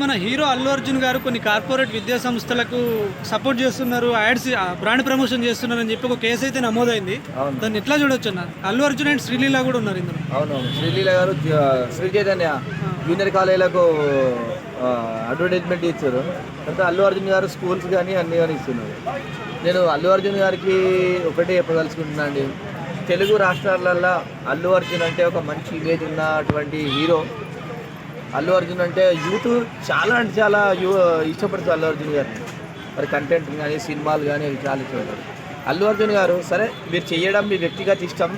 మన హీరో అల్లు అర్జున్ గారు కొన్ని కార్పొరేట్ విద్యా సంస్థలకు సపోర్ట్ చేస్తున్నారు, యాడ్స్ బ్రాండ్ ప్రమోషన్ చేస్తున్నారు అని చెప్పి ఒక కేసు అయితే నమోదైంది. దాన్ని ఎట్లా చూడొచ్చు అన్న? అల్లు అర్జున్ అండ్ శ్రీలీల కూడా ఉన్నారు ఇందులో. అవునవును, శ్రీలీల గారు శ్రీ చైతన్య జూనియర్ కాలేజీలకు అడ్వర్టైజ్మెంట్ ఇచ్చారు. అంటే అల్లు అర్జున్ గారు స్కూల్స్ కానీ అన్ని కానీ ఇస్తున్నారు. నేను అల్లు అర్జున్ గారికి ఒకటే చెప్పదలుచుకుంటున్నా అండి, తెలుగు రాష్ట్రాలల్లో అల్లు అర్జున్ అంటే ఒక మంచి ఇమేజ్ ఉన్నటువంటి హీరో. అల్లు అర్జున్ అంటే యూత్ చాలా అంటే చాలా ఇష్టపడుతుంది అల్లు అర్జున్ గారిని. మరి కంటెంట్ కానీ సినిమాలు కానీ అవి చాలా ఇష్టపడతారు. అల్లు అర్జున్ గారు సరే మీరు చేయడం మీ వ్యక్తిగత ఇష్టం,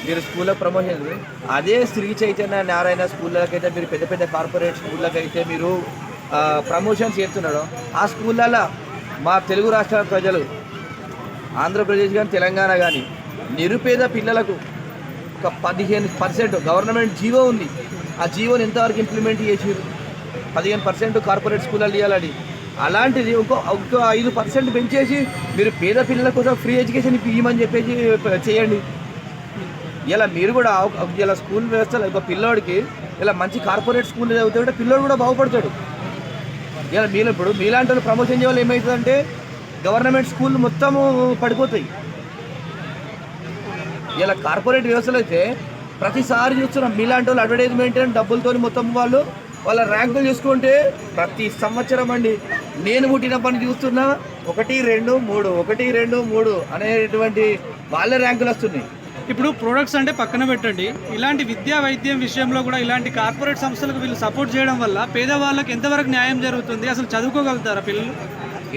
మీరు స్కూల్లో ప్రమోషన్, అదే శ్రీ చైతన్య నారాయణ స్కూళ్ళకైతే మీరు పెద్ద పెద్ద కార్పొరేట్ స్కూళ్ళకైతే మీరు ప్రమోషన్స్ చేస్తున్నాడు. ఆ స్కూళ్ళల్లో మా తెలుగు రాష్ట్రాల ప్రజలు, ఆంధ్రప్రదేశ్ కానీ తెలంగాణ కానీ నిరుపేద పిల్లలకు ఒక 15% గవర్నమెంట్ జీవో ఉంది. ఆ జీవోని ఎంతవరకు ఇంప్లిమెంట్ చేసారు? 15% కార్పొరేట్ స్కూళ్ళలో ఇవ్వాలని. అలాంటిది ఇంకో 5% పెంచేసి మీరు పేద పిల్లల కోసం ఫ్రీ ఎడ్యుకేషన్ ఇవ్వమని చెప్పేసి చేయండి. ఇలా మీరు కూడా ఇలా స్కూల్ వ్యవస్థలో ఒక పిల్లోడికి ఇలా మంచి కార్పొరేట్ స్కూల్ చదివితే పిల్లోడు కూడా బాగుపడతాడు. ఇలా మీరు ఇప్పుడు మీలాంటి వాళ్ళు ప్రమోషన్ చేయాలి ఏమవుతుందంటే గవర్నమెంట్ స్కూల్ మొత్తము పడిపోతాయి. ఇలా కార్పొరేట్ వ్యవస్థలో అయితే ప్రతిసారి చూస్తున్నాం మీలాంటి వాళ్ళు అడ్వర్టైజ్మెంట్ అని డబ్బులతో మొత్తం వాళ్ళ ర్యాంకులు చూసుకుంటే ప్రతి సంవత్సరం అండి నేను పుట్టినప్పటి చూస్తున్నా 1, 2, 3 1, 2, 3 అనేటువంటి వాళ్ళ ర్యాంకులు వస్తున్నాయి. ఇప్పుడు ప్రొడక్ట్స్ అంటే పక్కన పెట్టండి, ఇలాంటి విద్యా వైద్యం విషయంలో కూడా ఇలాంటి కార్పొరేట్ సంస్థలకు వీళ్ళు సపోర్ట్ చేయడం వల్ల పేదవాళ్ళకి ఎంతవరకు న్యాయం జరుగుతుంది? అసలు చదువుకోగలుగుతారా పిల్లలు?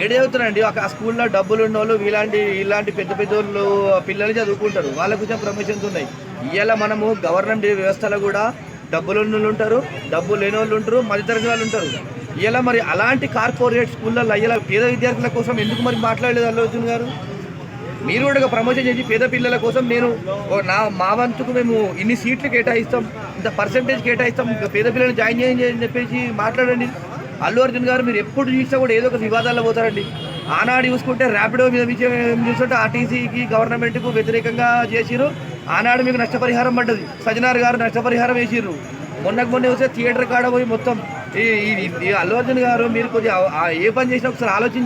ఏడవుతారండి. ఒక స్కూల్లో డబ్బులు ఉన్న వాళ్ళు ఇలాంటి పెద్ద పెద్ద వాళ్ళు పిల్లలు చదువుకుంటారు, వాళ్ళకు కొంచెం ప్రమోషన్స్ ఉన్నాయి. ఇవాళ మనము గవర్నమెంట్ వ్యవస్థలో కూడా డబ్బులు ఉన్న వాళ్ళు ఉంటారు, డబ్బులు లేని వాళ్ళు ఉంటారు, మధ్యతరగతి వాళ్ళు ఉంటారు. ఇలా మరి అలాంటి కార్పొరేట్ స్కూళ్ళల్లో ఇలా పేద విద్యార్థుల కోసం ఎందుకు మరి మాట్లాడలేదు అల్లు అర్జున్ గారు? మీరు కూడా ప్రమోషన్ చేసి పేద పిల్లల కోసం మా వంతుకు మేము ఇన్ని సీట్లు కేటాయిస్తాం, ఇంత పర్సెంటేజ్ కేటాయిస్తాం, పేద పిల్లలు జాయిన్ చేయండి అని చెప్పేసి మాట్లాడండి. అల్లు అర్జున్ గారు మీరు ఎప్పుడు చూసినా కూడా ఏదో ఒక వివాదాల్లో పోతారండి. ఆనాడు చూసుకుంటే ర్యాపిడో మీద విషయం చూస్తుంటే ఆర్టీసీకి గవర్నమెంట్కు వ్యతిరేకంగా చేసిరు. ఆనాడు మీకు నష్టపరిహారం పడ్డది, సజ్జనార్ గారు నష్టపరిహారం వేసిర్రు. మొన్న వస్తే థియేటర్ కాడ పోయి మొత్తం ఈ అల్లు అర్జున్ గారు మీరు కొద్దిగా ఏ పని చేసినా ఒకసారి ఆలోచించి